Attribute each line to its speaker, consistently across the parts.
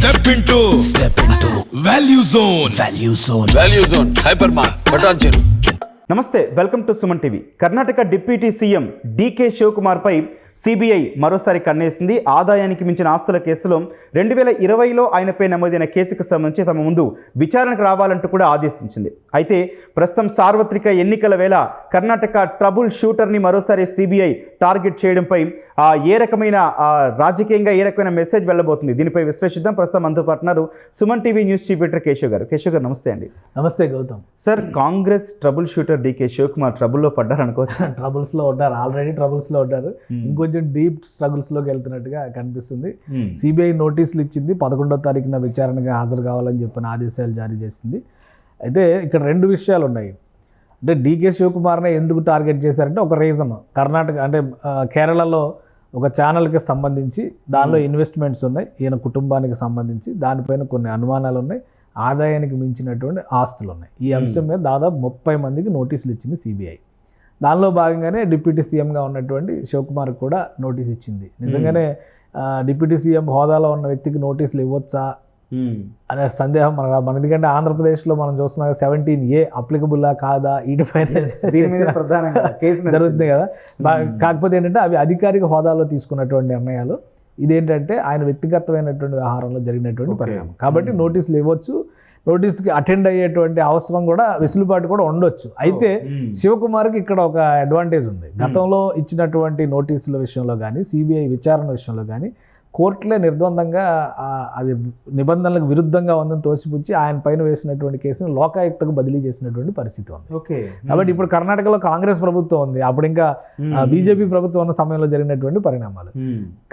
Speaker 1: Step into Value Zone Hypermart Button Cheru.
Speaker 2: నమస్తే, welcome to Suman TV. Karnataka deputy CM DK Shivakumar పై CBI మరోసారి కన్నేసింది. ఆదాయానికి మించిన ఆస్తుల కేసులో 2020లో ఆయనపై నమోదైన కేసుకు సంబంధించి తమ ముందు విచారణకు రావాలంటూ కూడా ఆదేశించింది. అయితే ప్రస్తుతం సార్వత్రిక ఎన్నికల వేళ కర్ణాటక ట్రబుల్ షూటర్ని మరోసారి సిబిఐ టార్గెట్ చేయడంపై ఏ రకమైన రాజకీయంగా ఏ రకమైన మెసేజ్ వెళ్ళబోతుంది, దీనిపై విశ్లేషిద్దాం. ప్రస్తుతం మనతో పాటున్నారు Suman TV news chief editor Keshav garu. Keshav garu నమస్తే అండి.
Speaker 3: నమస్తే Gautam.
Speaker 2: Sir, Congress trouble shooter DK Shivakumar ట్రబుల్లో పడ్డారు అనుకోవచ్చు.
Speaker 3: ట్రబుల్స్లో ఉంటారు, ఆల్రెడీ ట్రబుల్స్లో ఉంటారు. ఇంకొంచెం డీప్ స్ట్రగుల్స్లోకి వెళ్తున్నట్టుగా కనిపిస్తుంది. సిబిఐ నోటీసులు ఇచ్చింది, 11వ తారీఖున విచారణగా హాజరు కావాలని చెప్పిన ఆదేశాలు జారీ చేసింది. అయితే ఇక్కడ రెండు విషయాలు ఉన్నాయి. అంటే డీకే శివకుమార్ని ఎందుకు టార్గెట్ చేశారంటే ఒక రీజన్, కర్ణాటక అంటే కేరళలో ఒక ఛానల్కి సంబంధించి దానిలో ఇన్వెస్ట్మెంట్స్ ఉన్నాయి, ఈయన కుటుంబానికి సంబంధించి దానిపైన కొన్ని అనుమానాలు ఉన్నాయి, ఆదాయానికి మించినటువంటి ఆస్తులు ఉన్నాయి. ఈ అంశం మీద దాదాపు 30 మందికి నోటీసులు ఇచ్చింది సిబిఐ. దానిలో భాగంగానే డిప్యూటీ సీఎంగా ఉన్నటువంటి శివకుమార్ కూడా నోటీస్ ఇచ్చింది. నిజంగానే డిప్యూటీ సీఎం హోదాలో ఉన్న వ్యక్తికి నోటీసులు ఇవ్వచ్చా అనే సందేహం మన ఎందుకంటే ఆంధ్రప్రదేశ్లో మనం చూస్తున్నాం 17A అప్లికబుల్లా కాదా వీటిపైన జరుగుతుంది కదా. కాకపోతే ఏంటంటే అవి అధికారిక హోదాలో తీసుకున్నటువంటి నిర్ణయాలు. ఇదేంటంటే ఆయన వ్యక్తిగతమైనటువంటి వ్యవహారంలో జరిగినటువంటి పరిణామం కాబట్టి నోటీసులు ఇవ్వచ్చు, నోటీస్కి అటెండ్ అయ్యేటువంటి అవసరం కూడా వెసులుబాటు కూడా ఉండొచ్చు. అయితే శివకుమార్కి ఇక్కడ ఒక అడ్వాంటేజ్ ఉంది. గతంలో ఇచ్చినటువంటి నోటీసుల విషయంలో కానీ సిబిఐ విచారణ విషయంలో కానీ కోర్టులే నిర్ద్వందంగా అది నిబంధనలకు విరుద్ధంగా ఉందని తోసిపుచ్చి ఆయన పైన వేసినటువంటి కేసును లోకాయుక్తకు బదిలీ చేసినటువంటి పరిస్థితి ఉంది. కాబట్టి ఇప్పుడు కర్ణాటకలో కాంగ్రెస్ ప్రభుత్వం ఉంది, అప్పుడు ఇంకా బీజేపీ ప్రభుత్వం ఉన్న సమయంలో జరిగినటువంటి పరిణామాలు.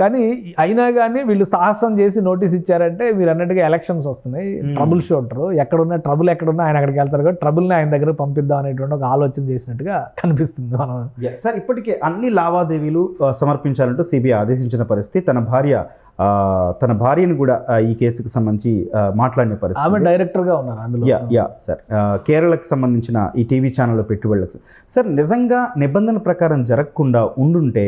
Speaker 3: కానీ అయినా కానీ వీళ్ళు సాహసం చేసి నోటీస్ ఇచ్చారంటే మీరు అన్నట్టుగా ఎలక్షన్స్ వస్తున్నాయి, ట్రబుల్ షూటర్ ఎక్కడున్నా ట్రబుల్ ఎక్కడున్నా ఆయన అక్కడికి వెళ్తారు కాబట్టి ట్రబుల్ని ఆయన దగ్గర పంపిద్దాం అనేటువంటి ఒక ఆలోచన చేసినట్టుగా కనిపిస్తుంది మనం.
Speaker 2: సార్, ఇప్పటికే అన్ని లావాదేవీలు సమర్పించాలంటూ సిబిఐ ఆదేశించిన పరిస్థితి. తన భార్యను కూడా ఈ కేసుకు సంబంధించి మాట్లాడిన పరిస్థితి.
Speaker 3: ఆమె డైరెక్టర్గా ఉన్నారు అందులో.
Speaker 2: సార్, కేరళకు సంబంధించిన ఈ టీవీ ఛానల్లో పెట్టుబడులకు సార్ నిజంగా నిబంధనల ప్రకారం జరగకుండా ఉండుంటే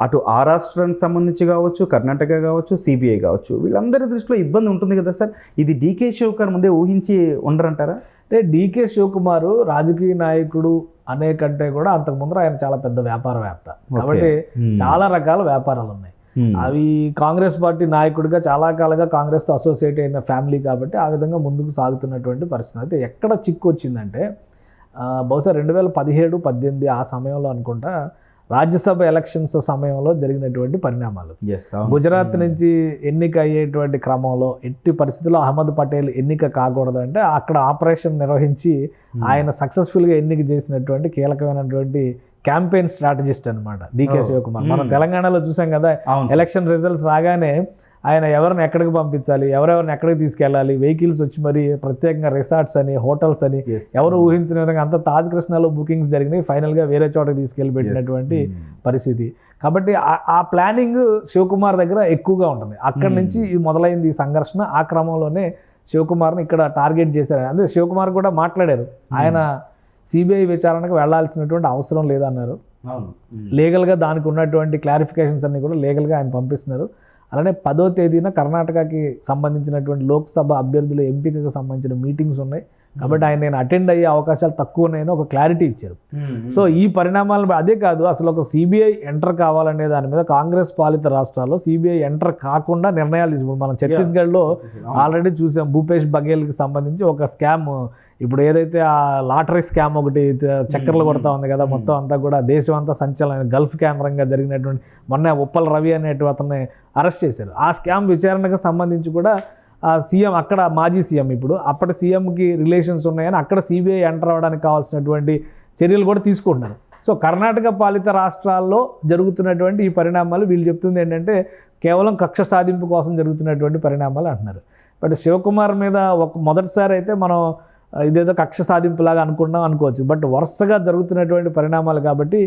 Speaker 2: అటు ఆ రాష్ట్రానికి సంబంధించి కావచ్చు, కర్ణాటక కావచ్చు, సిబిఐ కావచ్చు, వీళ్ళందరి దృష్టిలో ఇబ్బంది ఉంటుంది కదా సార్. ఇది డీకే శివకుమార్ ముందే ఊహించి ఉండరంటారా?
Speaker 3: అంటే డీకే శివకుమార్ రాజకీయ నాయకుడు అనే కంటే కూడా అంతకుముందు ఆయన చాలా పెద్ద వ్యాపారవేత్త కాబట్టి చాలా రకాల వ్యాపారాలు ఉన్నాయి. అవి కాంగ్రెస్ పార్టీ నాయకుడిగా చాలా కాలంగా కాంగ్రెస్తో అసోసియేట్ అయిన ఫ్యామిలీ కాబట్టి ఆ విధంగా ముందుకు సాగుతున్నటువంటి పరిస్థితి. అయితే ఎక్కడ చిక్కు వచ్చిందంటే బహుశా 2017-18 ఆ సమయంలో అనుకుంటా రాజ్యసభ ఎలక్షన్స్ సమయంలో జరిగినటువంటి పరిణామాలు. గుజరాత్ నుంచి ఎన్నిక అయ్యేటువంటి క్రమంలో ఎట్టి పరిస్థితుల్లో అహ్మద్ పటేల్ ఎన్నిక కాకూడదు అంటే అక్కడ ఆపరేషన్ నిర్వహించి ఆయన సక్సెస్ఫుల్గా ఎన్నిక చేసినటువంటి కీలకమైనటువంటి క్యాంపెయిన్ స్ట్రాటజిస్ట్ అనమాట డీకే శివకుమార్. మనం తెలంగాణలో చూసాం కదా, ఎలక్షన్ రిజల్ట్స్ రాగానే ఆయన ఎవరిని ఎక్కడికి పంపించాలి, ఎవరెవరిని ఎక్కడికి తీసుకెళ్ళాలి, వెహికల్స్ వచ్చి మరి ప్రత్యేకంగా రిసార్ట్స్ అని, హోటల్స్ అని, ఎవరు ఊహించిన విధంగా అంతా తాజ్ కృష్ణలో బుకింగ్స్ జరిగినాయి, ఫైనల్గా వేరే చోటకి తీసుకెళ్ళి పెట్టినటువంటి పరిస్థితి. కాబట్టి ఆ ప్లానింగ్ శివకుమార్ దగ్గర ఎక్కువగా ఉంటుంది. అక్కడి నుంచి మొదలైంది ఈ సంఘర్షణ. ఆ క్రమంలోనే శివకుమార్ని ఇక్కడ టార్గెట్ చేశారు. అదే శివకుమార్ కూడా మాట్లాడారు, ఆయన సిబిఐ విచారణకు వెళ్లాల్సినటువంటి అవసరం లేదన్నారు. లీగల్గా దానికి ఉన్నటువంటి క్లారిఫికేషన్స్ అన్ని కూడా లీగల్గా ఆయన పంపిస్తున్నారు. అలానే 10వ తేదీన కర్ణాటకకి సంబంధించినటువంటి లోక్సభ అభ్యర్థుల ఎంపికకు సంబంధించిన మీటింగ్స్ ఉన్నాయి కాబట్టి ఆయన నేను అటెండ్ అయ్యే అవకాశాలు తక్కువ ఉన్నాయని ఒక క్లారిటీ ఇచ్చారు. సో ఈ పరిణామాలు అదే కాదు, అసలు ఒక సిబిఐ ఎంటర్ కావాలనే దాని మీద కాంగ్రెస్ పాలిత రాష్ట్రాల్లో సిబిఐ ఎంటర్ కాకుండా నిర్ణయాలు తీసుకుంటాం. మనం ఛత్తీస్గఢ్లో ఆల్రెడీ చూసాం, భూపేష్ బఘేల్కి సంబంధించి ఒక స్కామ్, ఇప్పుడు ఏదైతే ఆ లాటరీ స్కామ్ ఒకటి చక్కర్లు కొడతా ఉంది కదా, మొత్తం అంతా కూడా దేశం అంతా సంచలనం, గల్ఫ్ కేంద్రంగా జరిగినటువంటి మొన్న ఉప్పల్ రవి అనేటువంటి అతన్ని అరెస్ట్ చేశారు. ఆ స్కామ్ విచారణకు సంబంధించి కూడా సీఎం, అక్కడ మాజీ సీఎం, ఇప్పుడు అప్పటి సీఎంకి రిలేషన్స్ ఉన్నాయని అక్కడ సిబిఐ ఎంటర్ అవ్వడానికి కావాల్సినటువంటి చర్యలు కూడా తీసుకుంటున్నారు. సో కర్ణాటక పాలిత రాష్ట్రాల్లో జరుగుతున్నటువంటి ఈ పరిణామాలు వీళ్ళు చెప్తుంది ఏంటంటే కేవలం కక్ష సాధింపు కోసం జరుగుతున్నటువంటి పరిణామాలు అంటున్నారు. బట్ శివకుమార్ మీద మొదటిసారి అయితే మనం ఇదేదో కక్ష సాధింపులాగా అనుకోవచ్చు, బట్ వరుసగా జరుగుతున్నటువంటి పరిణామాలు కాబట్టి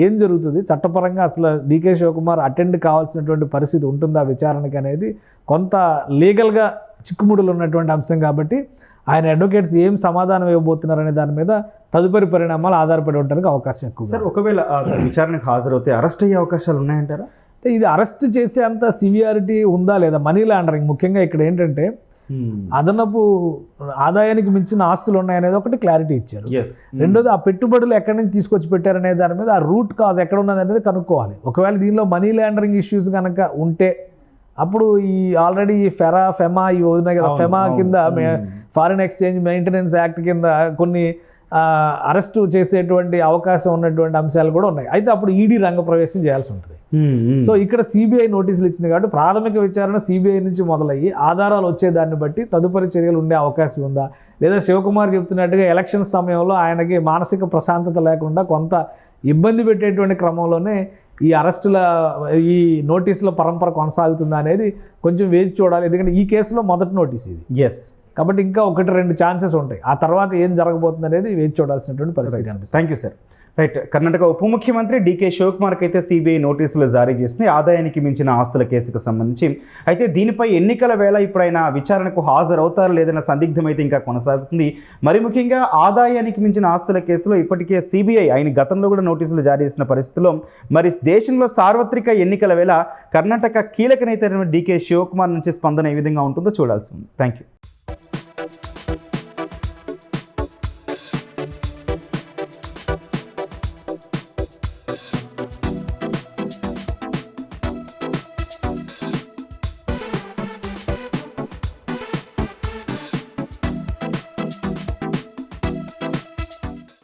Speaker 3: ఏం జరుగుతుంది చట్టపరంగా, అసలు డీకే శివకుమార్ అటెండ్ కావాల్సినటువంటి పరిస్థితి ఉంటుందా విచారణకి అనేది కొంత లీగల్గా చిక్కుముడులు ఉన్నటువంటి అంశం కాబట్టి ఆయన అడ్వకేట్స్ ఏం సమాధానం ఇవ్వబోతున్నారనే దాని మీద తదుపరి పరిణామాలు ఆధారపడి ఉండడానికి అవకాశం ఎక్కువ.
Speaker 2: సార్, ఒకవేళ విచారణకు హాజరవుతే అరెస్ట్ అయ్యే అవకాశాలు ఉన్నాయంటారా?
Speaker 3: అంటే ఇది అరెస్ట్ చేసే అంత సివియారిటీ ఉందా లేదా, మనీ లాండరింగ్ ముఖ్యంగా ఇక్కడ ఏంటంటే అదనపు ఆదాయానికి మించిన ఆస్తులు ఉన్నాయనేది ఒకటి క్లారిటీ ఇచ్చారు. రెండోది ఆ పెట్టుబడులు ఎక్కడి నుంచి తీసుకొచ్చి పెట్టారనే దాని మీద ఆ రూట్ కాజ్ ఎక్కడ ఉన్నది అనేది కనుక్కోవాలి. ఒకవేళ దీనిలో మనీ లాండరింగ్ ఇష్యూస్ కనుక ఉంటే అప్పుడు ఈ ఆల్రెడీ ఫెమా ఇవి ఉన్నాయి కదా, ఫెమా కింద ఫారిన్ ఎక్స్చేంజ్ మెయింటెనెన్స్ యాక్ట్ కింద కొన్ని అరెస్టు చేసేటువంటి అవకాశం ఉన్నటువంటి అంశాలు కూడా ఉన్నాయి. అయితే అప్పుడు ఈడీ రంగప్రవేశం చేయాల్సి ఉంటుంది. సో ఇక్కడ సిబిఐ నోటీసులు ఇచ్చింది కాబట్టి ప్రాథమిక విచారణ సిబిఐ నుంచి మొదలయ్యి ఆధారాలు వచ్చేదాన్ని బట్టి తదుపరి చర్యలు ఉండే అవకాశం ఉందా, లేదా శివకుమార్ చెప్తున్నట్టుగా ఎలక్షన్స్ సమయంలో ఆయనకి మానసిక ప్రశాంతత లేకుండా కొంత ఇబ్బంది పెట్టేటువంటి క్రమంలోనే ఈ అరెస్టుల ఈ నోటీసుల పరంపర కొనసాగుతుందా అనేది కొంచెం వేచి చూడాలి. ఎందుకంటే ఈ కేసులో మొదటి నోటీస్ ఇది. కాబట్టి ఇంకా 1-2 ఛాన్సెస్ ఉంటాయి. ఆ తర్వాత ఏం జరగబోతుంది అనేది వేచి చూడాల్సినటువంటి పరిస్థితి అనిపిస్తుంది.
Speaker 2: Thank you sir. Right, Karnataka ఉప ముఖ్యమంత్రి డీకే శివకుమార్కి అయితే సిబిఐ నోటీసులు జారీ చేసింది ఆదాయానికి మించిన ఆస్తుల కేసుకు సంబంధించి. అయితే దీనిపై ఎన్నికల వేళ ఇప్పుడు ఆయన విచారణకు హాజరవుతారు లేదన్న సందిగ్ధం అయితే ఇంకా కొనసాగుతుంది. మరి ముఖ్యంగా ఆదాయానికి మించిన ఆస్తుల కేసులో ఇప్పటికే సిబిఐ ఆయన గతంలో కూడా నోటీసులు జారీ చేసిన పరిస్థితిలో మరి దేశంలో సార్వత్రిక ఎన్నికల వేళ కర్ణాటక కీలక నేత డీకే శివకుమార్ నుంచి స్పందన ఏ విధంగా ఉంటుందో చూడాల్సి ఉంది. Thank you.